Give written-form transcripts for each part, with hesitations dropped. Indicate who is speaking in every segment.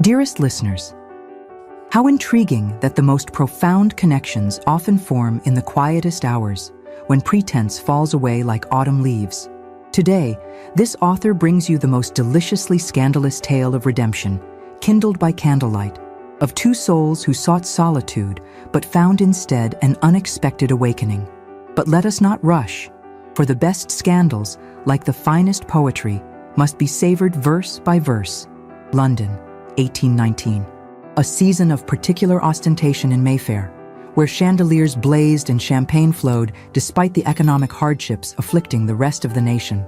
Speaker 1: Dearest listeners, how intriguing that the most profound connections often form in the quietest hours, when pretense falls away like autumn leaves. Today, this author brings you the most deliciously scandalous tale of redemption, kindled by candlelight, of two souls who sought solitude but found instead an unexpected awakening. But let us not rush, for the best scandals, like the finest poetry, must be savored verse by verse. London, 1819. A season of particular ostentation in Mayfair, where chandeliers blazed and champagne flowed despite the economic hardships afflicting the rest of the nation.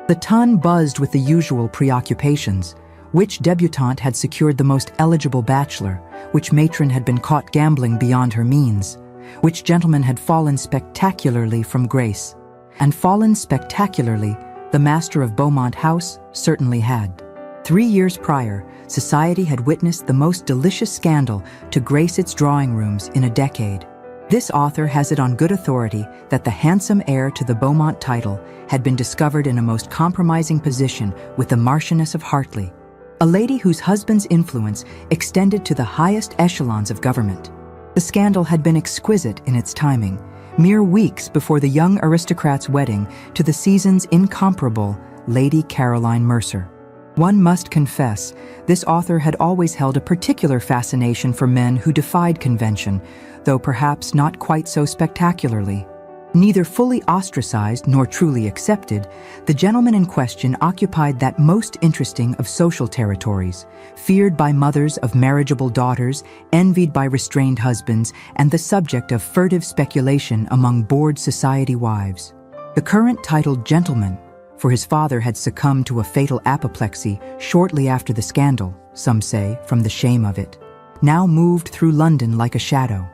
Speaker 1: The ton buzzed with the usual preoccupations. Which debutante had secured the most eligible bachelor? Which matron had been caught gambling beyond her means? Which gentleman had fallen spectacularly from grace? And fallen spectacularly, the master of Beaumont House certainly had. 3 years prior, society had witnessed the most delicious scandal to grace its drawing rooms in a decade. This author has it on good authority that the handsome heir to the Beaumont title had been discovered in a most compromising position with the Marchioness of Hartley, a lady whose husband's influence extended to the highest echelons of government. The scandal had been exquisite in its timing, mere weeks before the young aristocrat's wedding to the season's incomparable Lady Caroline Mercer. One must confess, this author had always held a particular fascination for men who defied convention, though perhaps not quite so spectacularly. Neither fully ostracized nor truly accepted, the gentleman in question occupied that most interesting of social territories, feared by mothers of marriageable daughters, envied by restrained husbands, and the subject of furtive speculation among bored society wives. The current titled gentleman, for his father had succumbed to a fatal apoplexy shortly after the scandal, some say, from the shame of it, now moved through London like a shadow.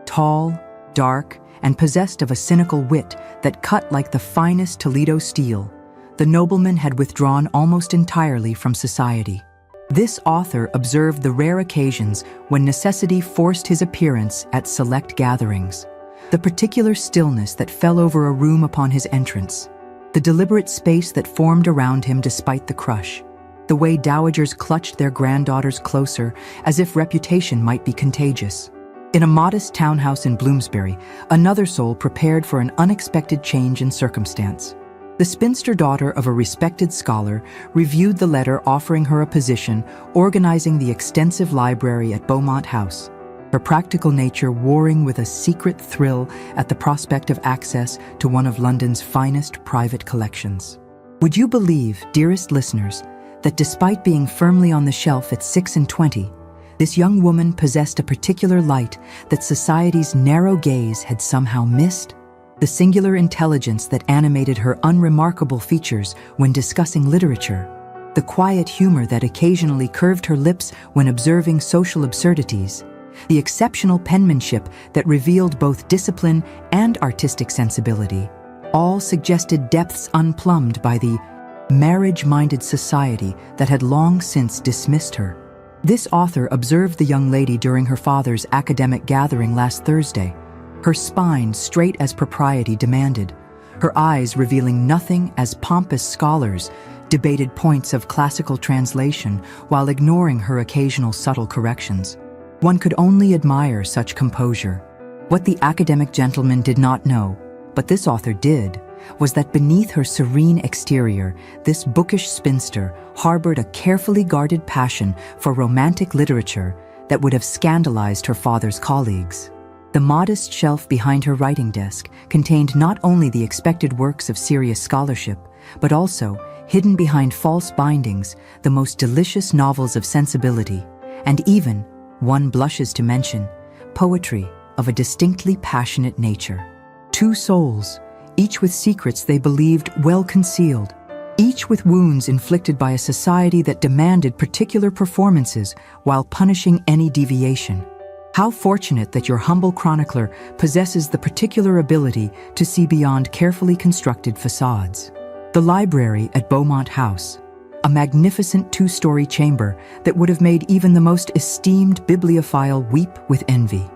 Speaker 1: Tall, dark, and possessed of a cynical wit that cut like the finest Toledo steel, the nobleman had withdrawn almost entirely from society. This author observed the rare occasions when necessity forced his appearance at select gatherings, the particular stillness that fell over a room upon his entrance, the deliberate space that formed around him despite the crush, the way dowagers clutched their granddaughters closer as if reputation might be contagious. In a modest townhouse in Bloomsbury, another soul prepared for an unexpected change in circumstance. The spinster daughter of a respected scholar reviewed the letter offering her a position organizing the extensive library at Beaumont House, her practical nature warring with a secret thrill at the prospect of access to one of London's finest private collections. Would you believe, dearest listeners, that despite being firmly on the shelf at 26, this young woman possessed a particular light that society's narrow gaze had somehow missed? The singular intelligence that animated her unremarkable features when discussing literature, the quiet humor that occasionally curved her lips when observing social absurdities, the exceptional penmanship that revealed both discipline and artistic sensibility, all suggested depths unplumbed by the marriage-minded society that had long since dismissed her. This author observed the young lady during her father's academic gathering last Thursday, her spine straight as propriety demanded, her eyes revealing nothing as pompous scholars debated points of classical translation while ignoring her occasional subtle corrections. One could only admire such composure. What the academic gentleman did not know, but this author did, was that beneath her serene exterior, this bookish spinster harbored a carefully guarded passion for romantic literature that would have scandalized her father's colleagues. The modest shelf behind her writing desk contained not only the expected works of serious scholarship, but also, hidden behind false bindings, the most delicious novels of sensibility, and even, one blushes to mention, poetry of a distinctly passionate nature. Two souls, each with secrets they believed well concealed, each with wounds inflicted by a society that demanded particular performances while punishing any deviation. How fortunate that your humble chronicler possesses the particular ability to see beyond carefully constructed facades. The library at Beaumont House, a magnificent 2-story chamber that would have made even the most esteemed bibliophile weep with envy.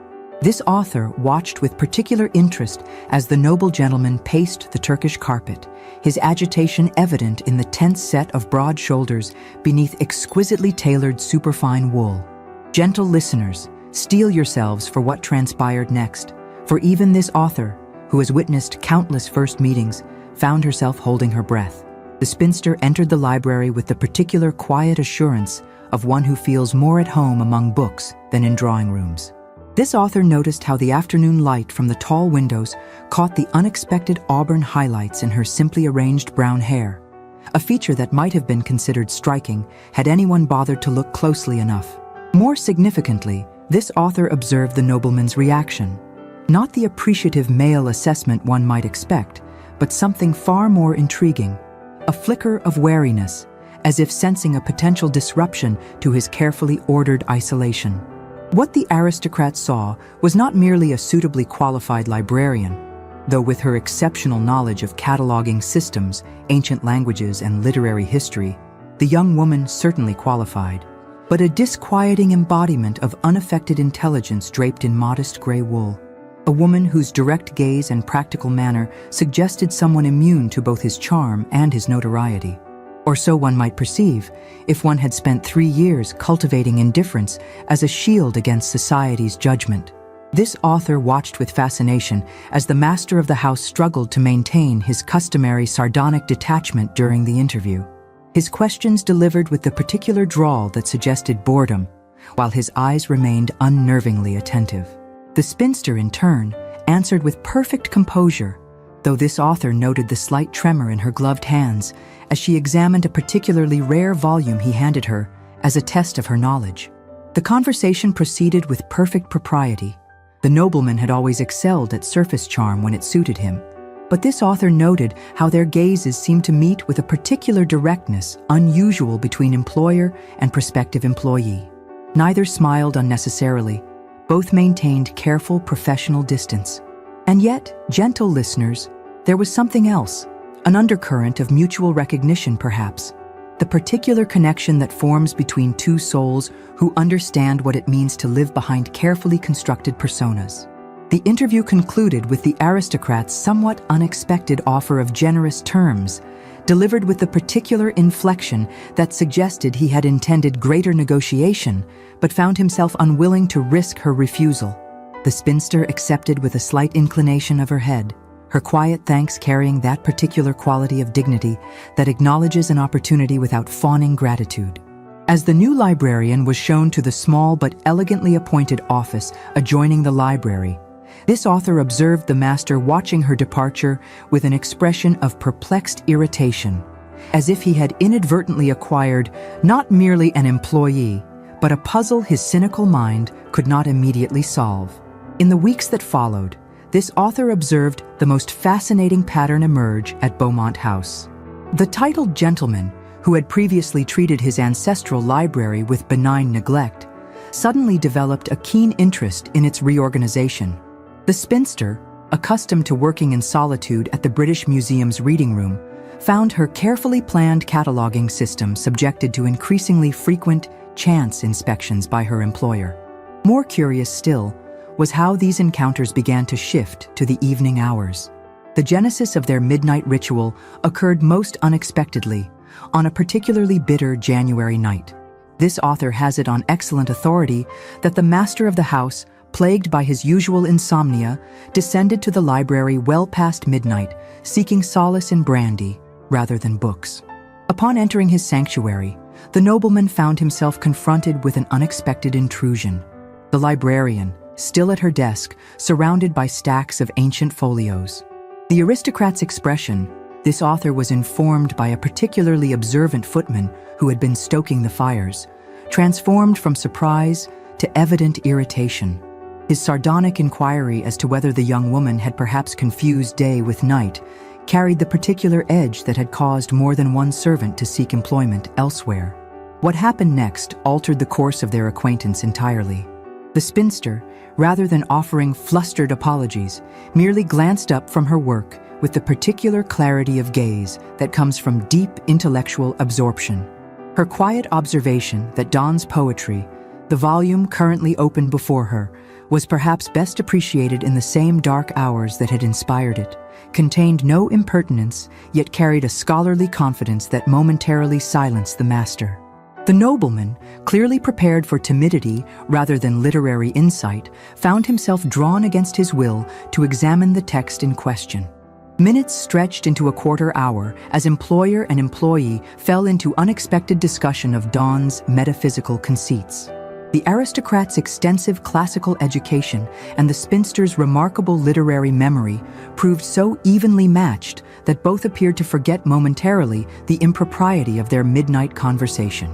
Speaker 1: This author watched with particular interest as the noble gentleman paced the Turkish carpet, his agitation evident in the tense set of broad shoulders beneath exquisitely tailored superfine wool. Gentle listeners, steel yourselves for what transpired next, for even this author, who has witnessed countless first meetings, found herself holding her breath. The spinster entered the library with the particular quiet assurance of one who feels more at home among books than in drawing rooms. This author noticed how the afternoon light from the tall windows caught the unexpected auburn highlights in her simply arranged brown hair, a feature that might have been considered striking had anyone bothered to look closely enough. More significantly, this author observed the nobleman's reaction. Not the appreciative male assessment one might expect, but something far more intriguing. A flicker of wariness, as if sensing a potential disruption to his carefully ordered isolation. What the aristocrat saw was not merely a suitably qualified librarian, though with her exceptional knowledge of cataloging systems, ancient languages, and literary history, the young woman certainly qualified, but a disquieting embodiment of unaffected intelligence draped in modest gray wool. A woman whose direct gaze and practical manner suggested someone immune to both his charm and his notoriety. Or so one might perceive, if one had spent 3 years cultivating indifference as a shield against society's judgment. This author watched with fascination as the master of the house struggled to maintain his customary sardonic detachment during the interview. His questions delivered with the particular drawl that suggested boredom, while his eyes remained unnervingly attentive. The spinster, in turn, answered with perfect composure, though this author noted the slight tremor in her gloved hands as she examined a particularly rare volume he handed her as a test of her knowledge. The conversation proceeded with perfect propriety. The nobleman had always excelled at surface charm when it suited him, but this author noted how their gazes seemed to meet with a particular directness unusual between employer and prospective employee. Neither smiled unnecessarily. Both maintained careful professional distance. And yet, gentle listeners, there was something else, an undercurrent of mutual recognition perhaps, the particular connection that forms between two souls who understand what it means to live behind carefully constructed personas. The interview concluded with the aristocrat's somewhat unexpected offer of generous terms, delivered with the particular inflection that suggested he had intended greater negotiation, but found himself unwilling to risk her refusal. The spinster accepted with a slight inclination of her head, her quiet thanks carrying that particular quality of dignity that acknowledges an opportunity without fawning gratitude. As the new librarian was shown to the small but elegantly appointed office adjoining the library, this author observed the master watching her departure with an expression of perplexed irritation, as if he had inadvertently acquired not merely an employee, but a puzzle his cynical mind could not immediately solve. In the weeks that followed, this author observed the most fascinating pattern emerge at Beaumont House. The titled gentleman, who had previously treated his ancestral library with benign neglect, suddenly developed a keen interest in its reorganization. The spinster, accustomed to working in solitude at the British Museum's reading room, found her carefully planned cataloging system subjected to increasingly frequent chance inspections by her employer. More curious still was how these encounters began to shift to the evening hours. The genesis of their midnight ritual occurred most unexpectedly, on a particularly bitter January night. This author has it on excellent authority that the master of the house, plagued by his usual insomnia, descended to the library well past midnight, seeking solace in brandy rather than books. Upon entering his sanctuary, the nobleman found himself confronted with an unexpected intrusion. The librarian, still at her desk, surrounded by stacks of ancient folios. The aristocrat's expression, this author was informed by a particularly observant footman who had been stoking the fires, transformed from surprise to evident irritation. His sardonic inquiry as to whether the young woman had perhaps confused day with night carried the particular edge that had caused more than one servant to seek employment elsewhere. What happened next altered the course of their acquaintance entirely. The spinster, rather than offering flustered apologies, merely glanced up from her work with the particular clarity of gaze that comes from deep intellectual absorption. Her quiet observation that Donne's poetry, The volume currently open before her was perhaps best appreciated in the same dark hours that had inspired it, contained no impertinence, yet carried a scholarly confidence that momentarily silenced the master. The nobleman, clearly prepared for timidity rather than literary insight, found himself drawn against his will to examine the text in question. Minutes stretched into a quarter hour as employer and employee fell into unexpected discussion of Dawn's metaphysical conceits. The aristocrat's extensive classical education and the spinster's remarkable literary memory proved so evenly matched that both appeared to forget momentarily the impropriety of their midnight conversation.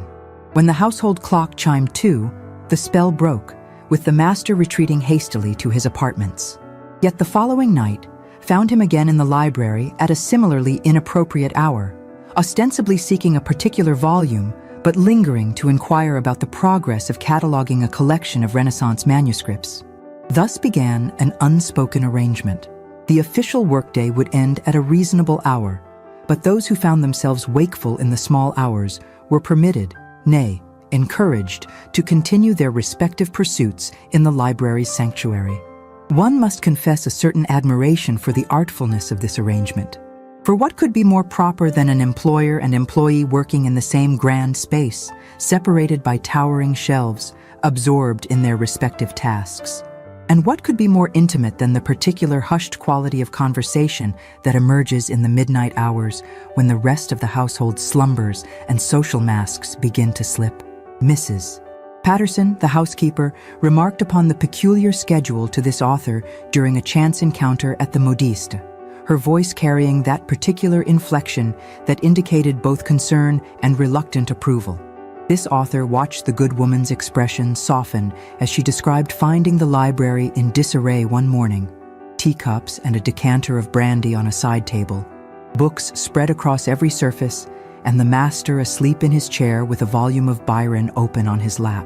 Speaker 1: When the household clock chimed 2, the spell broke, with the master retreating hastily to his apartments. Yet the following night found him again in the library at a similarly inappropriate hour, ostensibly seeking a particular volume, but lingering to inquire about the progress of cataloging a collection of Renaissance manuscripts. Thus began an unspoken arrangement. The official workday would end at a reasonable hour, but those who found themselves wakeful in the small hours were permitted, nay, encouraged, to continue their respective pursuits in the library's sanctuary. One must confess a certain admiration for the artfulness of this arrangement. For what could be more proper than an employer and employee working in the same grand space, separated by towering shelves, absorbed in their respective tasks? And what could be more intimate than the particular hushed quality of conversation that emerges in the midnight hours when the rest of the household slumbers and social masks begin to slip? Mrs. Patterson, the housekeeper, remarked upon the peculiar schedule to this author during a chance encounter at the Modiste, her voice carrying that particular inflection that indicated both concern and reluctant approval. This author watched the good woman's expression soften as she described finding the library in disarray one morning, teacups and a decanter of brandy on a side table, books spread across every surface, and the master asleep in his chair with a volume of Byron open on his lap.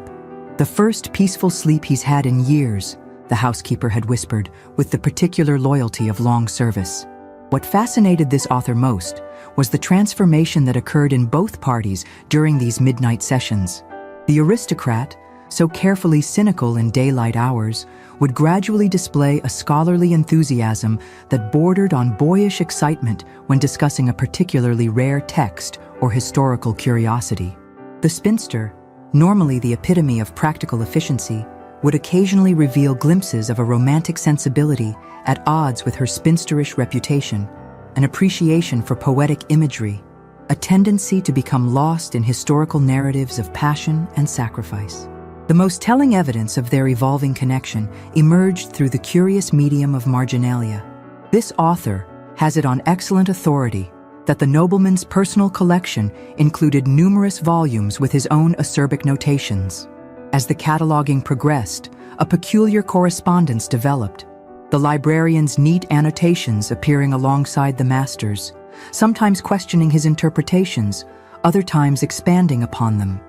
Speaker 1: "The first peaceful sleep he's had in years," the housekeeper had whispered, with the particular loyalty of long service. What fascinated this author most was the transformation that occurred in both parties during these midnight sessions. The aristocrat, so carefully cynical in daylight hours, would gradually display a scholarly enthusiasm that bordered on boyish excitement when discussing a particularly rare text or historical curiosity. The spinster, normally the epitome of practical efficiency, would occasionally reveal glimpses of a romantic sensibility at odds with her spinsterish reputation, an appreciation for poetic imagery, a tendency to become lost in historical narratives of passion and sacrifice. The most telling evidence of their evolving connection emerged through the curious medium of marginalia. This author has it on excellent authority that the nobleman's personal collection included numerous volumes with his own acerbic notations. As the cataloging progressed, a peculiar correspondence developed, the librarian's neat annotations appearing alongside the master's, sometimes questioning his interpretations, other times expanding upon them.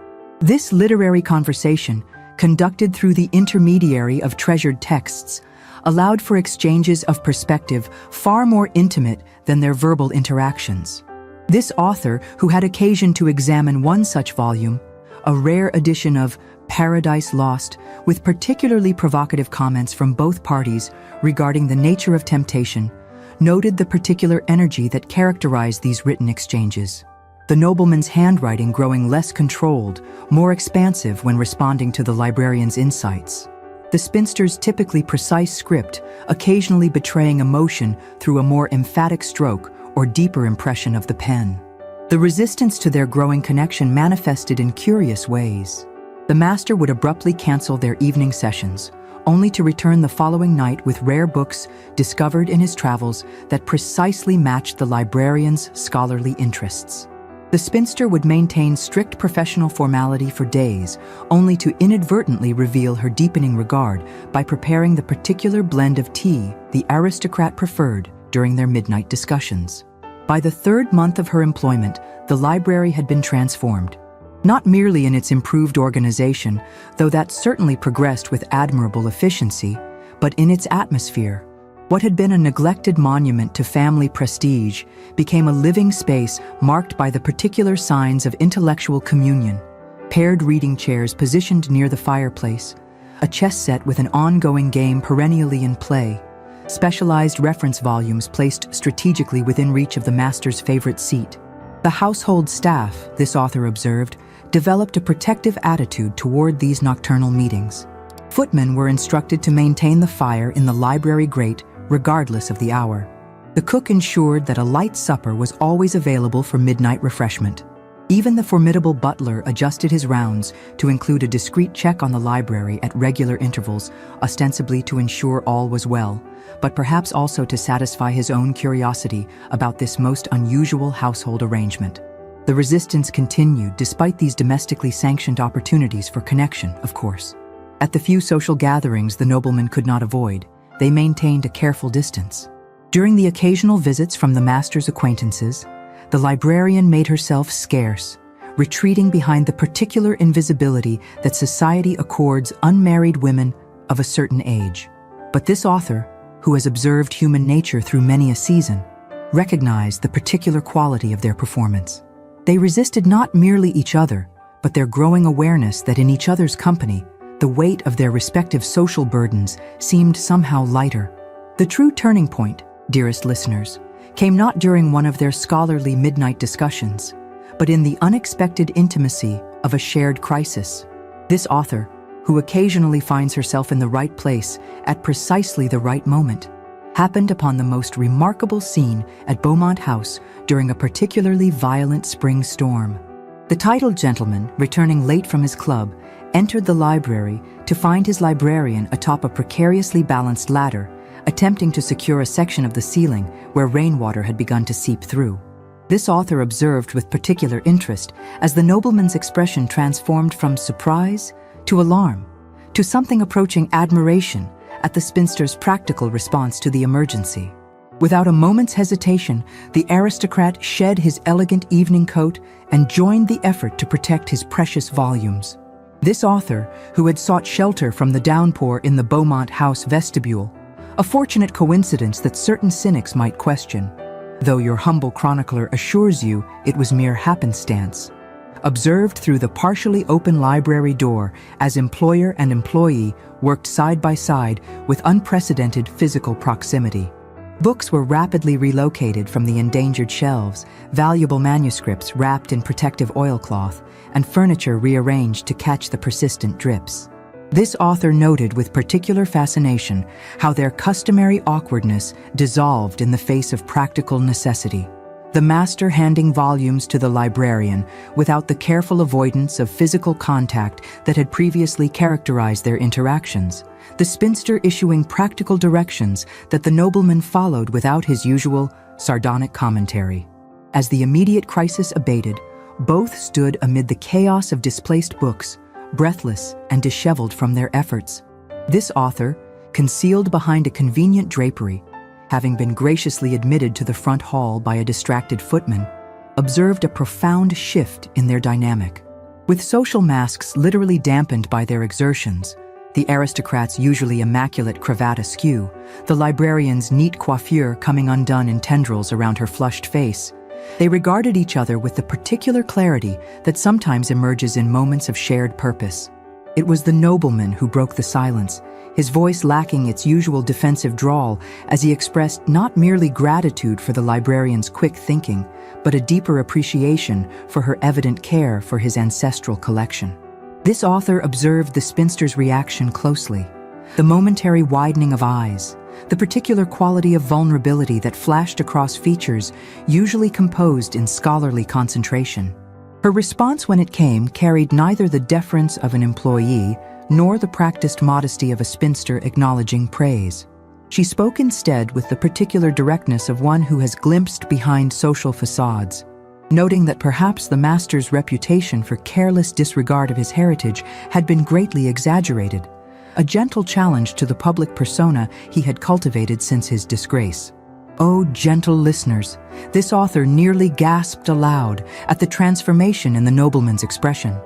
Speaker 1: This literary conversation, conducted through the intermediary of treasured texts, allowed for exchanges of perspective far more intimate than their verbal interactions. This author, who had occasion to examine one such volume, a rare edition of Paradise Lost, with particularly provocative comments from both parties regarding the nature of temptation, noted the particular energy that characterized these written exchanges. The nobleman's handwriting growing less controlled, more expansive when responding to the librarian's insights. The spinster's typically precise script occasionally betraying emotion through a more emphatic stroke or deeper impression of the pen. The resistance to their growing connection manifested in curious ways. The master would abruptly cancel their evening sessions, only to return the following night with rare books discovered in his travels that precisely matched the librarian's scholarly interests. The spinster would maintain strict professional formality for days, only to inadvertently reveal her deepening regard by preparing the particular blend of tea the aristocrat preferred during their midnight discussions. By the third month of her employment, the library had been transformed. Not merely in its improved organization, though that certainly progressed with admirable efficiency, but in its atmosphere. What had been a neglected monument to family prestige became a living space marked by the particular signs of intellectual communion. paired reading chairs positioned near the fireplace, a chess set with an ongoing game perennially in play, specialized reference volumes placed strategically within reach of the master's favorite seat. The household staff, this author observed, developed a protective attitude toward these nocturnal meetings. Footmen were instructed to maintain the fire in the library grate regardless of the hour. The cook ensured that a light supper was always available for midnight refreshment. Even the formidable butler adjusted his rounds to include a discreet check on the library at regular intervals, ostensibly to ensure all was well, but perhaps also to satisfy his own curiosity about this most unusual household arrangement. The resistance continued despite these domestically sanctioned opportunities for connection, of course. At the few social gatherings the nobleman could not avoid, they maintained a careful distance. During the occasional visits from the master's acquaintances, the librarian made herself scarce, retreating behind the particular invisibility that society accords unmarried women of a certain age. But this author, who has observed human nature through many a season, recognized the particular quality of their performance. They resisted not merely each other, but their growing awareness that in each other's company, the weight of their respective social burdens seemed somehow lighter. The true turning point, dearest listeners, came not during one of their scholarly midnight discussions, but in the unexpected intimacy of a shared crisis. This author, who occasionally finds herself in the right place at precisely the right moment, happened upon the most remarkable scene at Beaumont House during a particularly violent spring storm. The titled gentleman, returning late from his club, entered the library to find his librarian atop a precariously balanced ladder, attempting to secure a section of the ceiling where rainwater had begun to seep through. This author observed with particular interest as the nobleman's expression transformed from surprise to alarm, to something approaching admiration at the spinster's practical response to the emergency. Without a moment's hesitation, the aristocrat shed his elegant evening coat and joined the effort to protect his precious volumes. This author, who had sought shelter from the downpour in the Beaumont House vestibule, a fortunate coincidence that certain cynics might question, though your humble chronicler assures you it was mere happenstance, observed through the partially open library door as employer and employee worked side by side with unprecedented physical proximity. Books were rapidly relocated from the endangered shelves, valuable manuscripts wrapped in protective oilcloth, and furniture rearranged to catch the persistent drips. This author noted with particular fascination how their customary awkwardness dissolved in the face of practical necessity. The master handing volumes to the librarian without the careful avoidance of physical contact that had previously characterized their interactions, the spinster issuing practical directions that the nobleman followed without his usual sardonic commentary. As the immediate crisis abated, both stood amid the chaos of displaced books, breathless and disheveled from their efforts. This author, concealed behind a convenient drapery, having been graciously admitted to the front hall by a distracted footman, observed a profound shift in their dynamic. With social masks literally dampened by their exertions, the aristocrat's usually immaculate cravat askew, the librarian's neat coiffure coming undone in tendrils around her flushed face, they regarded each other with the particular clarity that sometimes emerges in moments of shared purpose. It was the nobleman who broke the silence, his voice lacking its usual defensive drawl as he expressed not merely gratitude for the librarian's quick thinking, but a deeper appreciation for her evident care for his ancestral collection. This author observed the spinster's reaction closely, the momentary widening of eyes, the particular quality of vulnerability that flashed across features usually composed in scholarly concentration. Her response when it came carried neither the deference of an employee nor the practiced modesty of a spinster acknowledging praise. She spoke instead with the particular directness of one who has glimpsed behind social facades, noting that perhaps the master's reputation for careless disregard of his heritage had been greatly exaggerated, a gentle challenge to the public persona he had cultivated since his disgrace. Oh, gentle listeners, this author nearly gasped aloud at the transformation in the nobleman's expression.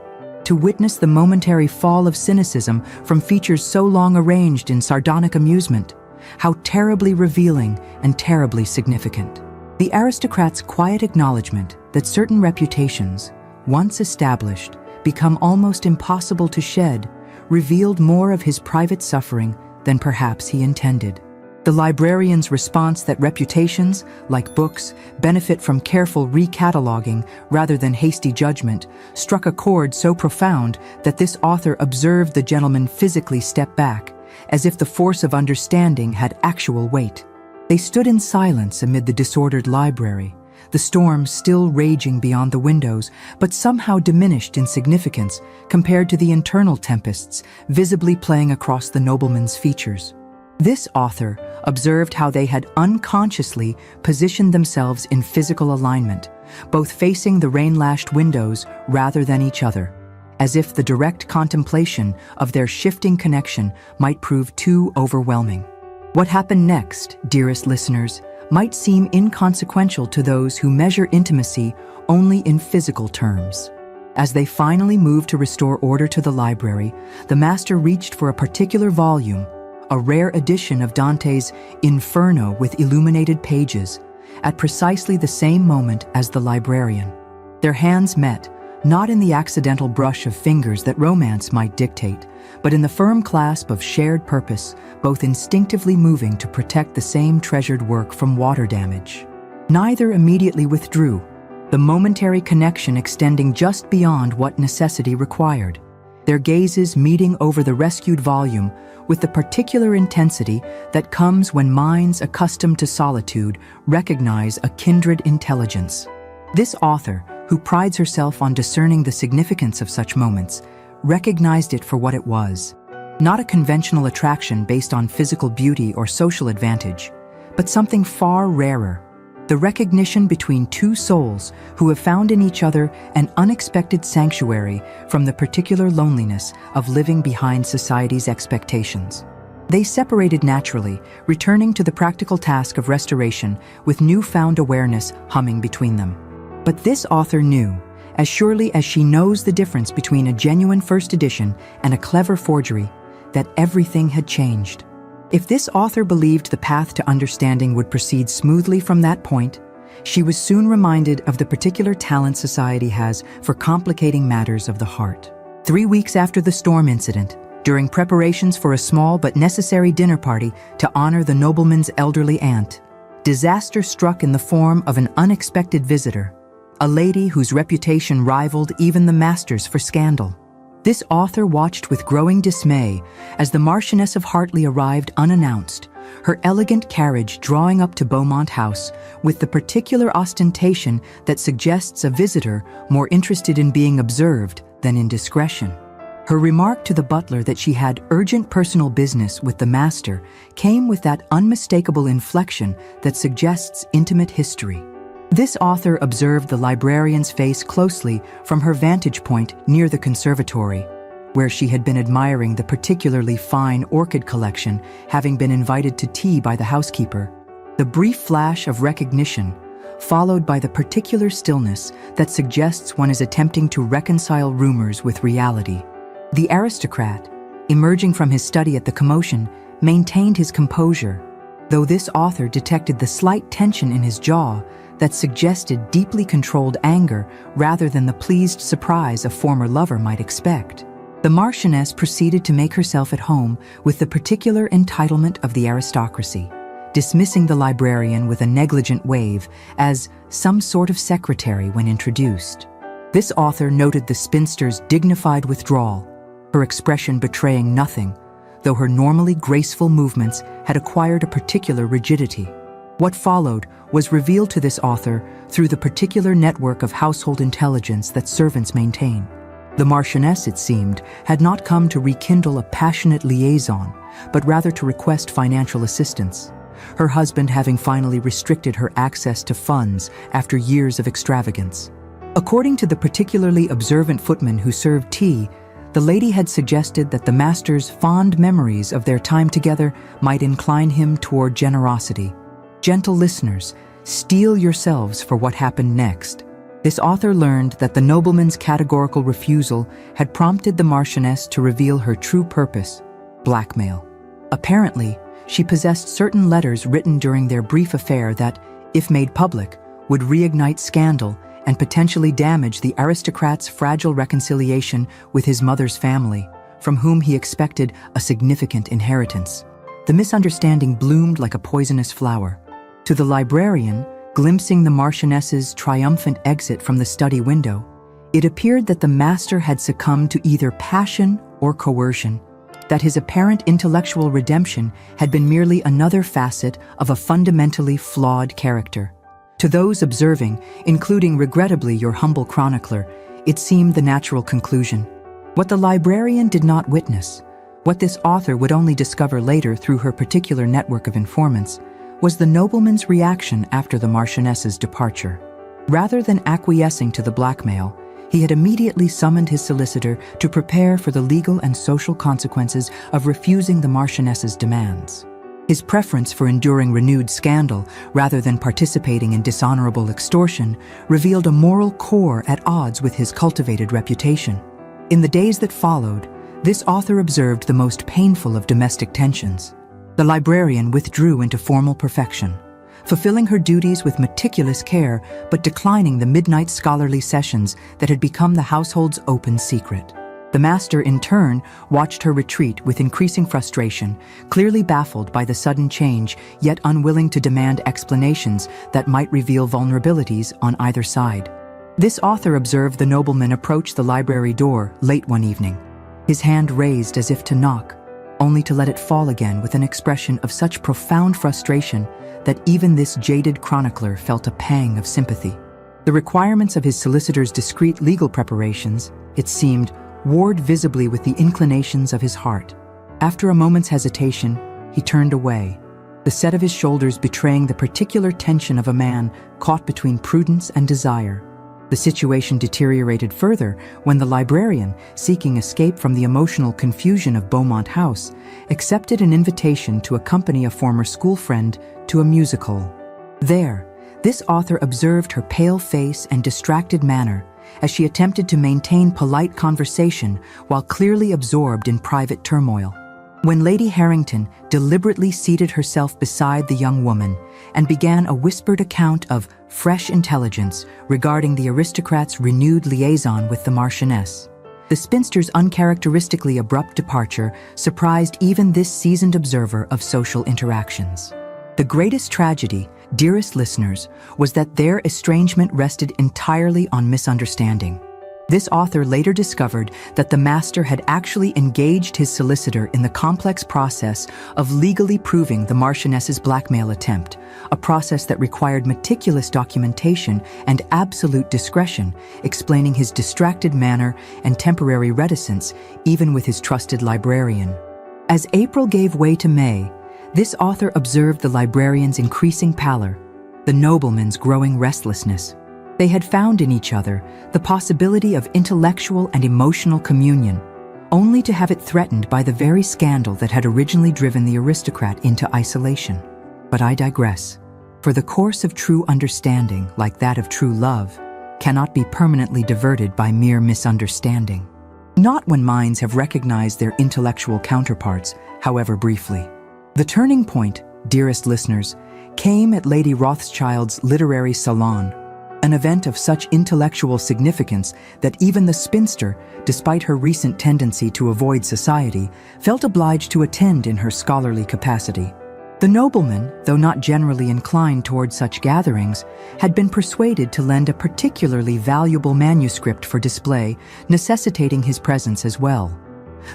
Speaker 1: To witness the momentary fall of cynicism from features so long arranged in sardonic amusement, how terribly revealing and terribly significant. The aristocrat's quiet acknowledgement that certain reputations, once established, become almost impossible to shed, revealed more of his private suffering than perhaps he intended. The librarian's response that reputations, like books, benefit from careful recataloguing rather than hasty judgment struck a chord so profound that this author observed the gentleman physically step back, as if the force of understanding had actual weight. They stood in silence amid the disordered library, the storm still raging beyond the windows, but somehow diminished in significance compared to the internal tempests visibly playing across the nobleman's features. This author observed how they had unconsciously positioned themselves in physical alignment, both facing the rain-lashed windows rather than each other, as if the direct contemplation of their shifting connection might prove too overwhelming. What happened next, dearest listeners, might seem inconsequential to those who measure intimacy only in physical terms. As they finally moved to restore order to the library, the master reached for a particular volume, a rare edition of Dante's Inferno with illuminated pages, at precisely the same moment as the librarian. Their hands met, not in the accidental brush of fingers that romance might dictate, but in the firm clasp of shared purpose, both instinctively moving to protect the same treasured work from water damage. Neither immediately withdrew, the momentary connection extending just beyond what necessity required, their gazes meeting over the rescued volume with the particular intensity that comes when minds accustomed to solitude recognize a kindred intelligence. This author, who prides herself on discerning the significance of such moments, recognized it for what it was, not a conventional attraction based on physical beauty or social advantage, but something far rarer, the recognition between two souls who have found in each other an unexpected sanctuary from the particular loneliness of living behind society's expectations. They separated naturally, returning to the practical task of restoration with newfound awareness humming between them. But this author knew, as surely as she knows the difference between a genuine first edition and a clever forgery, that everything had changed. If this author believed the path to understanding would proceed smoothly from that point, she was soon reminded of the particular talent society has for complicating matters of the heart. 3 weeks after the storm incident, during preparations for a small but necessary dinner party to honor the nobleman's elderly aunt, disaster struck in the form of an unexpected visitor, a lady whose reputation rivaled even the master's for scandal. This author watched with growing dismay as the Marchioness of Hartley arrived unannounced, her elegant carriage drawing up to Beaumont House with the particular ostentation that suggests a visitor more interested in being observed than in discretion. Her remark to the butler that she had urgent personal business with the master came with that unmistakable inflection that suggests intimate history. This author observed the librarian's face closely from her vantage point near the conservatory, where she had been admiring the particularly fine orchid collection, having been invited to tea by the housekeeper. The brief flash of recognition, followed by the particular stillness that suggests one is attempting to reconcile rumors with reality. The aristocrat, emerging from his study at the commotion, maintained his composure, though this author detected the slight tension in his jaw that suggested deeply controlled anger rather than the pleased surprise a former lover might expect. The Marchioness proceeded to make herself at home with the particular entitlement of the aristocracy, dismissing the librarian with a negligent wave as some sort of secretary when introduced. This author noted the spinster's dignified withdrawal, her expression betraying nothing, though her normally graceful movements had acquired a particular rigidity. What followed was revealed to this author through the particular network of household intelligence that servants maintain. The Marchioness, it seemed, had not come to rekindle a passionate liaison, but rather to request financial assistance, her husband having finally restricted her access to funds after years of extravagance. According to the particularly observant footman who served tea, the lady had suggested that the master's fond memories of their time together might incline him toward generosity. Gentle listeners, steel yourselves for what happened next. This author learned that the nobleman's categorical refusal had prompted the Marchioness to reveal her true purpose: blackmail. Apparently, she possessed certain letters written during their brief affair that, if made public, would reignite scandal and potentially damage the aristocrat's fragile reconciliation with his mother's family, from whom he expected a significant inheritance. The misunderstanding bloomed like a poisonous flower. To the librarian, glimpsing the Marchioness's triumphant exit from the study window, it appeared that the master had succumbed to either passion or coercion, that his apparent intellectual redemption had been merely another facet of a fundamentally flawed character. To those observing, including regrettably your humble chronicler, it seemed the natural conclusion. What the librarian did not witness, what this author would only discover later through her particular network of informants, was the nobleman's reaction after the Marchioness's departure. Rather than acquiescing to the blackmail, he had immediately summoned his solicitor to prepare for the legal and social consequences of refusing the Marchioness's demands. His preference for enduring renewed scandal rather than participating in dishonorable extortion revealed a moral core at odds with his cultivated reputation. In the days that followed, this author observed the most painful of domestic tensions. The librarian withdrew into formal perfection, fulfilling her duties with meticulous care but declining the midnight scholarly sessions that had become the household's open secret. The master, in turn, watched her retreat with increasing frustration, clearly baffled by the sudden change, yet unwilling to demand explanations that might reveal vulnerabilities on either side. This author observed the nobleman approach the library door late one evening, his hand raised as if to knock, only to let it fall again with an expression of such profound frustration that even this jaded chronicler felt a pang of sympathy. The requirements of his solicitor's discreet legal preparations, it seemed, warred visibly with the inclinations of his heart. After a moment's hesitation, he turned away, the set of his shoulders betraying the particular tension of a man caught between prudence and desire. The situation deteriorated further when the librarian, seeking escape from the emotional confusion of Beaumont House, accepted an invitation to accompany a former school friend to a music hall. There, this author observed her pale face and distracted manner as she attempted to maintain polite conversation while clearly absorbed in private turmoil. When Lady Harrington deliberately seated herself beside the young woman and began a whispered account of fresh intelligence regarding the aristocrat's renewed liaison with the Marchioness, the spinster's uncharacteristically abrupt departure surprised even this seasoned observer of social interactions. The greatest tragedy, dearest listeners, was that their estrangement rested entirely on misunderstanding. This author later discovered that the master had actually engaged his solicitor in the complex process of legally proving the Marchioness's blackmail attempt, a process that required meticulous documentation and absolute discretion, explaining his distracted manner and temporary reticence even with his trusted librarian. As April gave way to May, this author observed the librarian's increasing pallor, the nobleman's growing restlessness. They had found in each other the possibility of intellectual and emotional communion, only to have it threatened by the very scandal that had originally driven the aristocrat into isolation. But I digress, for the course of true understanding, like that of true love, cannot be permanently diverted by mere misunderstanding. Not when minds have recognized their intellectual counterparts, however briefly. The turning point, dearest listeners, came at Lady Rothschild's literary salon, an event of such intellectual significance that even the spinster, despite her recent tendency to avoid society, felt obliged to attend in her scholarly capacity. The nobleman, though not generally inclined toward such gatherings, had been persuaded to lend a particularly valuable manuscript for display, necessitating his presence as well.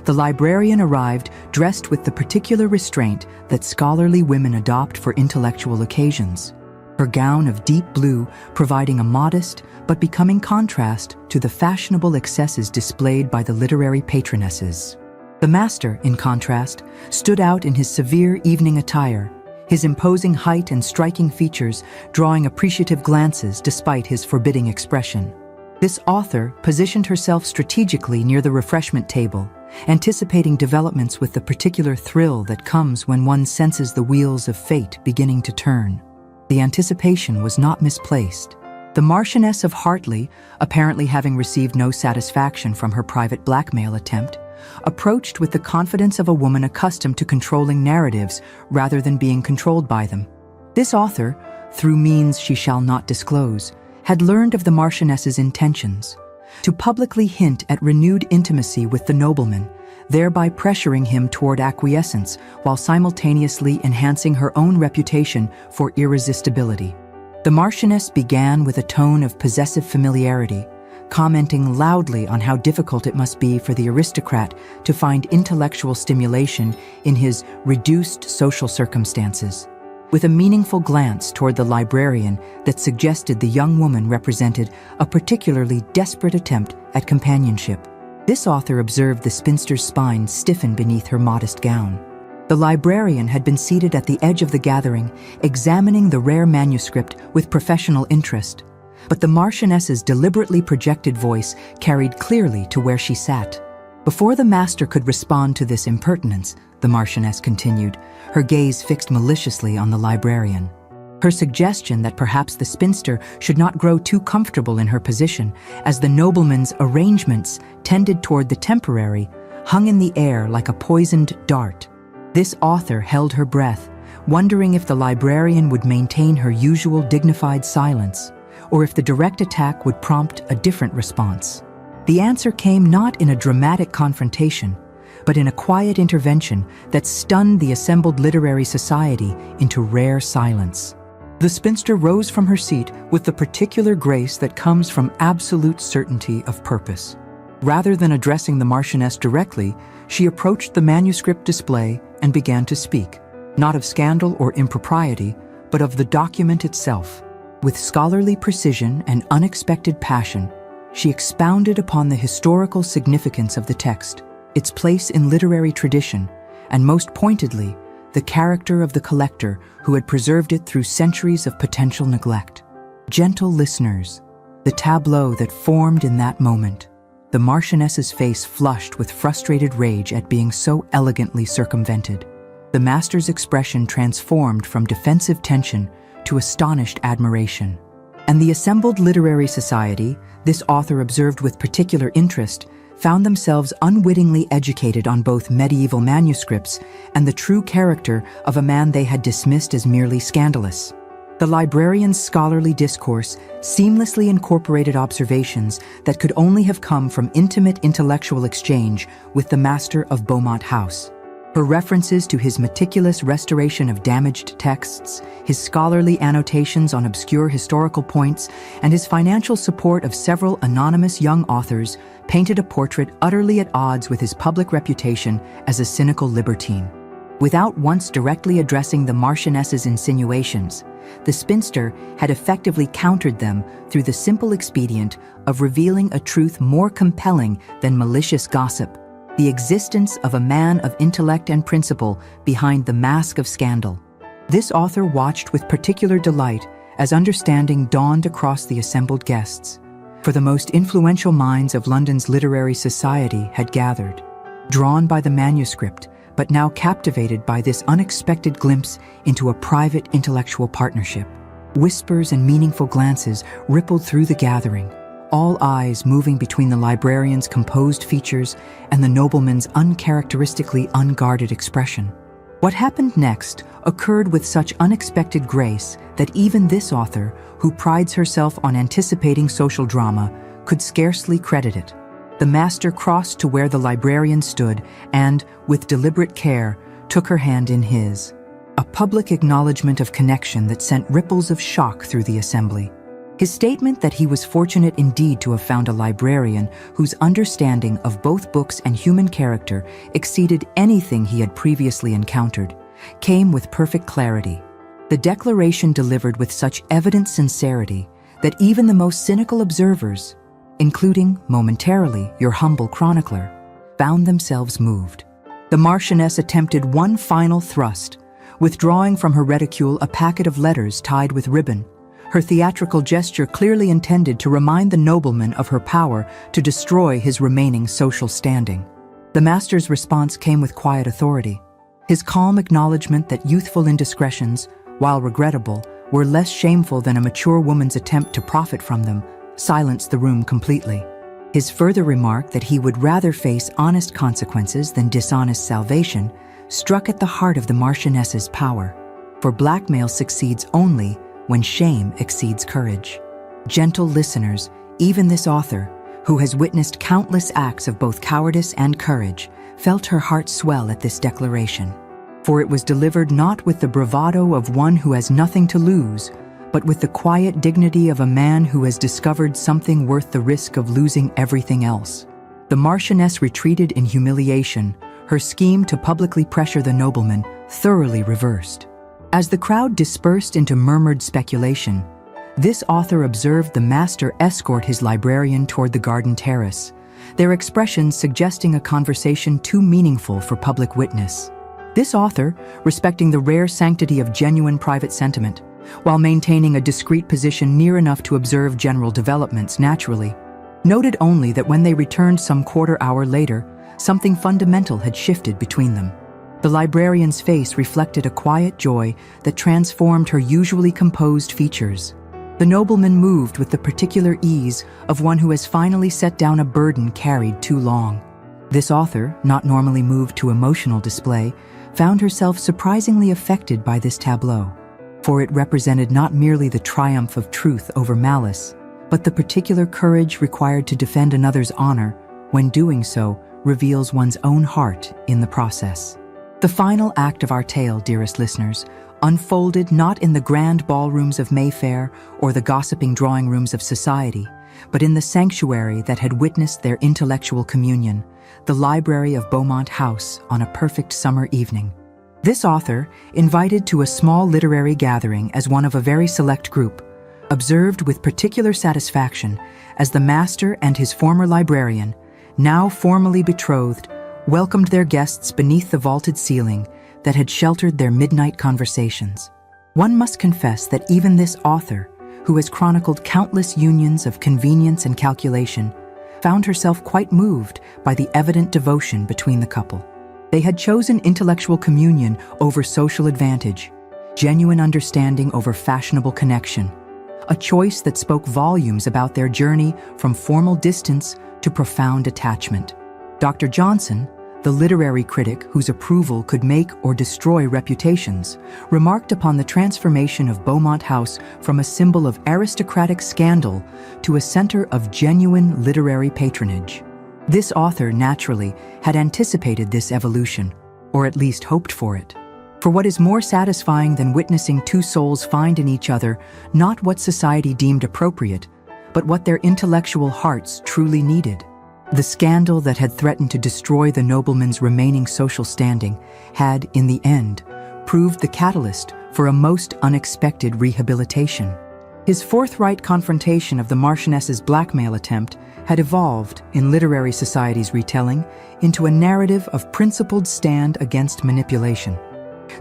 Speaker 1: The librarian arrived dressed with the particular restraint that scholarly women adopt for intellectual occasions, her gown of deep blue providing a modest but becoming contrast to the fashionable excesses displayed by the literary patronesses. The master, in contrast, stood out in his severe evening attire, his imposing height and striking features drawing appreciative glances despite his forbidding expression. This author positioned herself strategically near the refreshment table, anticipating developments with the particular thrill that comes when one senses the wheels of fate beginning to turn. The anticipation was not misplaced. The Marchioness of Hartley, apparently having received no satisfaction from her private blackmail attempt, approached with the confidence of a woman accustomed to controlling narratives rather than being controlled by them. This author, through means she shall not disclose, had learned of the Marchioness's intentions to publicly hint at renewed intimacy with the nobleman, thereby pressuring him toward acquiescence while simultaneously enhancing her own reputation for irresistibility. The Marchioness began with a tone of possessive familiarity, commenting loudly on how difficult it must be for the aristocrat to find intellectual stimulation in his reduced social circumstances, with a meaningful glance toward the librarian that suggested the young woman represented a particularly desperate attempt at companionship. This author observed the spinster's spine stiffen beneath her modest gown. The librarian had been seated at the edge of the gathering, examining the rare manuscript with professional interest, but the Marchioness's deliberately projected voice carried clearly to where she sat. Before the master could respond to this impertinence, the Marchioness continued, her gaze fixed maliciously on the librarian. Her suggestion that perhaps the spinster should not grow too comfortable in her position, as the nobleman's arrangements tended toward the temporary, hung in the air like a poisoned dart. This author held her breath, wondering if the librarian would maintain her usual dignified silence, or if the direct attack would prompt a different response. The answer came not in a dramatic confrontation, but in a quiet intervention that stunned the assembled literary society into rare silence. The spinster rose from her seat with the particular grace that comes from absolute certainty of purpose. Rather than addressing the Marchioness directly, she approached the manuscript display and began to speak, not of scandal or impropriety, but of the document itself. With scholarly precision and unexpected passion, she expounded upon the historical significance of the text, its place in literary tradition, and most pointedly, the character of the collector who had preserved it through centuries of potential neglect. Gentle listeners, the tableau that formed in that moment, the Marchioness's face flushed with frustrated rage at being so elegantly circumvented. The master's expression transformed from defensive tension to astonished admiration. And the assembled literary society, this author observed with particular interest, found themselves unwittingly educated on both medieval manuscripts and the true character of a man they had dismissed as merely scandalous. The librarian's scholarly discourse seamlessly incorporated observations that could only have come from intimate intellectual exchange with the master of Beaumont House. Her references to his meticulous restoration of damaged texts, his scholarly annotations on obscure historical points, and his financial support of several anonymous young authors painted a portrait utterly at odds with his public reputation as a cynical libertine. Without once directly addressing the Marchioness's insinuations, the spinster had effectively countered them through the simple expedient of revealing a truth more compelling than malicious gossip: the existence of a man of intellect and principle behind the mask of scandal. This author watched with particular delight as understanding dawned across the assembled guests, for the most influential minds of London's literary society had gathered, drawn by the manuscript, but now captivated by this unexpected glimpse into a private intellectual partnership. Whispers and meaningful glances rippled through the gathering, all eyes moving between the librarian's composed features and the nobleman's uncharacteristically unguarded expression. What happened next occurred with such unexpected grace that even this author, who prides herself on anticipating social drama, could scarcely credit it. The master crossed to where the librarian stood and, with deliberate care, took her hand in his. A public acknowledgement of connection that sent ripples of shock through the assembly. His statement that he was fortunate indeed to have found a librarian whose understanding of both books and human character exceeded anything he had previously encountered came with perfect clarity. The declaration delivered with such evident sincerity that even the most cynical observers, including, momentarily, your humble chronicler, found themselves moved. The Marchioness attempted one final thrust, withdrawing from her reticule a packet of letters tied with ribbon, her theatrical gesture clearly intended to remind the nobleman of her power to destroy his remaining social standing. The master's response came with quiet authority. His calm acknowledgement that youthful indiscretions, while regrettable, were less shameful than a mature woman's attempt to profit from them, silenced the room completely. His further remark that he would rather face honest consequences than dishonest salvation struck at the heart of the Marchioness's power, for blackmail succeeds only when shame exceeds courage. Gentle listeners, even this author, who has witnessed countless acts of both cowardice and courage, felt her heart swell at this declaration. For it was delivered not with the bravado of one who has nothing to lose, but with the quiet dignity of a man who has discovered something worth the risk of losing everything else. The Marchioness retreated in humiliation, her scheme to publicly pressure the nobleman thoroughly reversed. As the crowd dispersed into murmured speculation, this author observed the master escort his librarian toward the garden terrace, their expressions suggesting a conversation too meaningful for public witness. This author, respecting the rare sanctity of genuine private sentiment, while maintaining a discreet position near enough to observe general developments naturally, noted only that when they returned some quarter-hour later, something fundamental had shifted between them. The librarian's face reflected a quiet joy that transformed her usually composed features. The nobleman moved with the particular ease of one who has finally set down a burden carried too long. This author, not normally moved to emotional display, found herself surprisingly affected by this tableau, for it represented not merely the triumph of truth over malice, but the particular courage required to defend another's honor, when doing so, reveals one's own heart in the process. The final act of our tale, dearest listeners, unfolded not in the grand ballrooms of Mayfair or the gossiping drawing rooms of society, but in the sanctuary that had witnessed their intellectual communion, the library of Beaumont House on a perfect summer evening. This author, invited to a small literary gathering as one of a very select group, observed with particular satisfaction as the master and his former librarian, now formally betrothed, welcomed their guests beneath the vaulted ceiling that had sheltered their midnight conversations. One must confess that even this author, who has chronicled countless unions of convenience and calculation, found herself quite moved by the evident devotion between the couple. They had chosen intellectual communion over social advantage, genuine understanding over fashionable connection, a choice that spoke volumes about their journey from formal distance to profound attachment. Dr. Johnson, the literary critic whose approval could make or destroy reputations, remarked upon the transformation of Beaumont House from a symbol of aristocratic scandal to a center of genuine literary patronage. This author, naturally, had anticipated this evolution, or at least hoped for it. For what is more satisfying than witnessing two souls find in each other not what society deemed appropriate, but what their intellectual hearts truly needed? The scandal that had threatened to destroy the nobleman's remaining social standing had, in the end, proved the catalyst for a most unexpected rehabilitation. His forthright confrontation of the Marchioness's blackmail attempt had evolved, in literary society's retelling, into a narrative of principled stand against manipulation.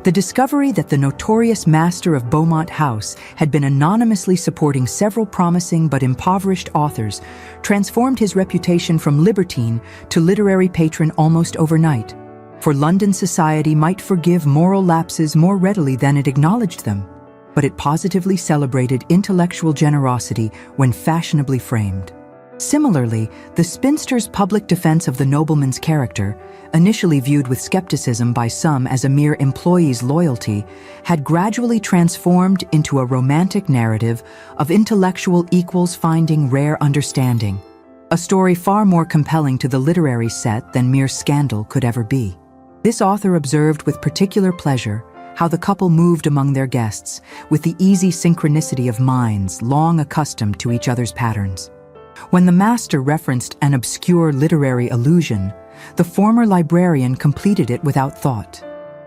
Speaker 1: The discovery that the notorious master of Beaumont House had been anonymously supporting several promising but impoverished authors transformed his reputation from libertine to literary patron almost overnight. For London society might forgive moral lapses more readily than it acknowledged them, but it positively celebrated intellectual generosity when fashionably framed. Similarly, the spinster's public defense of the nobleman's character, initially viewed with skepticism by some as a mere employee's loyalty, had gradually transformed into a romantic narrative of intellectual equals finding rare understanding, a story far more compelling to the literary set than mere scandal could ever be. This author observed with particular pleasure how the couple moved among their guests with the easy synchronicity of minds long accustomed to each other's patterns. When the master referenced an obscure literary allusion, the former librarian completed it without thought.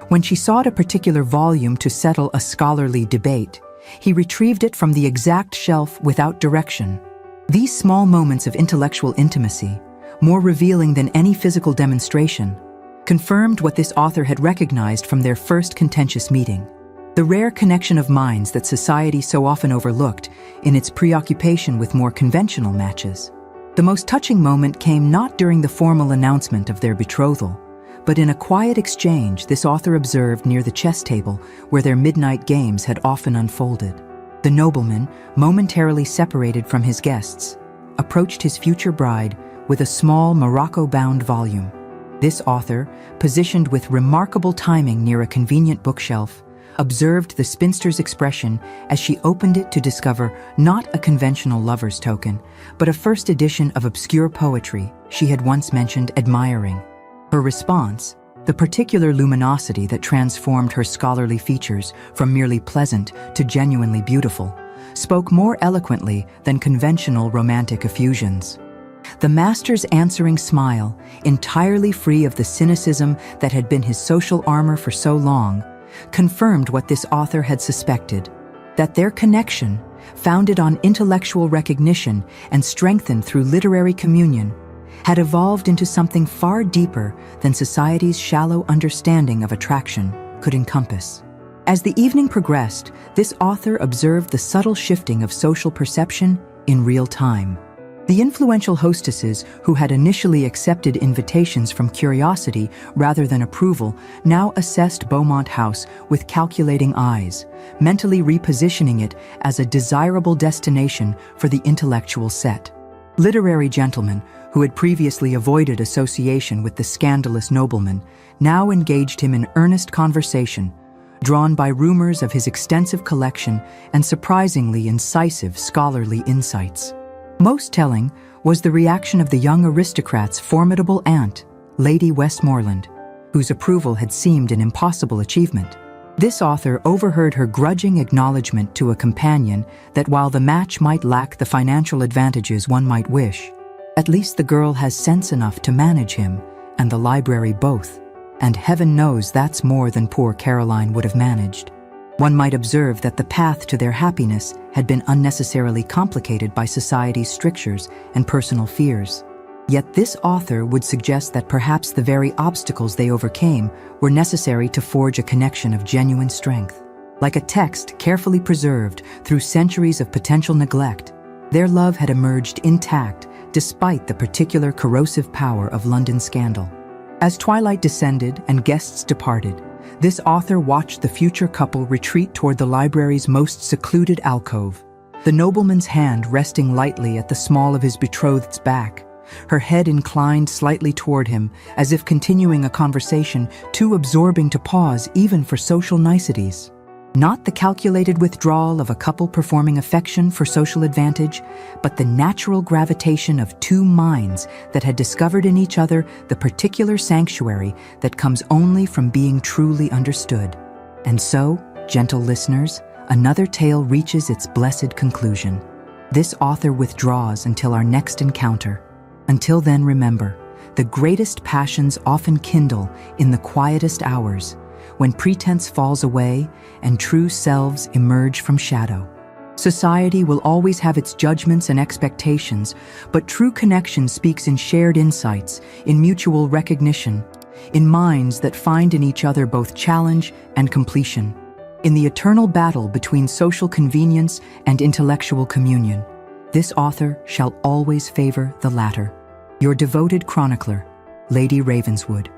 Speaker 1: When she sought a particular volume to settle a scholarly debate, he retrieved it from the exact shelf without direction. These small moments of intellectual intimacy, more revealing than any physical demonstration, confirmed what this author had recognized from their first contentious meeting: the rare connection of minds that society so often overlooked in its preoccupation with more conventional matches. The most touching moment came not during the formal announcement of their betrothal, but in a quiet exchange this author observed near the chess table where their midnight games had often unfolded. The nobleman, momentarily separated from his guests, approached his future bride with a small Morocco-bound volume. This author, positioned with remarkable timing near a convenient bookshelf, observed the spinster's expression as she opened it to discover not a conventional lover's token, but a first edition of obscure poetry she had once mentioned admiring. Her response, the particular luminosity that transformed her scholarly features from merely pleasant to genuinely beautiful, spoke more eloquently than conventional romantic effusions. The master's answering smile, entirely free of the cynicism that had been his social armor for so long, confirmed what this author had suspected, that their connection, founded on intellectual recognition and strengthened through literary communion, had evolved into something far deeper than society's shallow understanding of attraction could encompass. As the evening progressed, this author observed the subtle shifting of social perception in real time. The influential hostesses who had initially accepted invitations from curiosity rather than approval now assessed Beaumont House with calculating eyes, mentally repositioning it as a desirable destination for the intellectual set. Literary gentlemen, who had previously avoided association with the scandalous nobleman, now engaged him in earnest conversation, drawn by rumors of his extensive collection and surprisingly incisive scholarly insights. Most telling was the reaction of the young aristocrat's formidable aunt, Lady Westmoreland, whose approval had seemed an impossible achievement. This author overheard her grudging acknowledgement to a companion that while the match might lack the financial advantages one might wish, at least the girl has sense enough to manage him and the library both, and heaven knows that's more than poor Caroline would have managed. One might observe that the path to their happiness had been unnecessarily complicated by society's strictures and personal fears. Yet this author would suggest that perhaps the very obstacles they overcame were necessary to forge a connection of genuine strength. Like a text carefully preserved through centuries of potential neglect, their love had emerged intact despite the particular corrosive power of London scandal. As twilight descended and guests departed, this author watched the future couple retreat toward the library's most secluded alcove, the nobleman's hand resting lightly at the small of his betrothed's back, her head inclined slightly toward him as if continuing a conversation too absorbing to pause even for social niceties. Not the calculated withdrawal of a couple performing affection for social advantage, but the natural gravitation of two minds that had discovered in each other the particular sanctuary that comes only from being truly understood. And so, gentle listeners, another tale reaches its blessed conclusion. This author withdraws until our next encounter. Until then, remember, the greatest passions often kindle in the quietest hours, when pretense falls away and true selves emerge from shadow. Society will always have its judgments and expectations, but true connection speaks in shared insights, in mutual recognition, in minds that find in each other both challenge and completion. In the eternal battle between social convenience and intellectual communion, this author shall always favor the latter. Your devoted chronicler, Lady Ravenswood.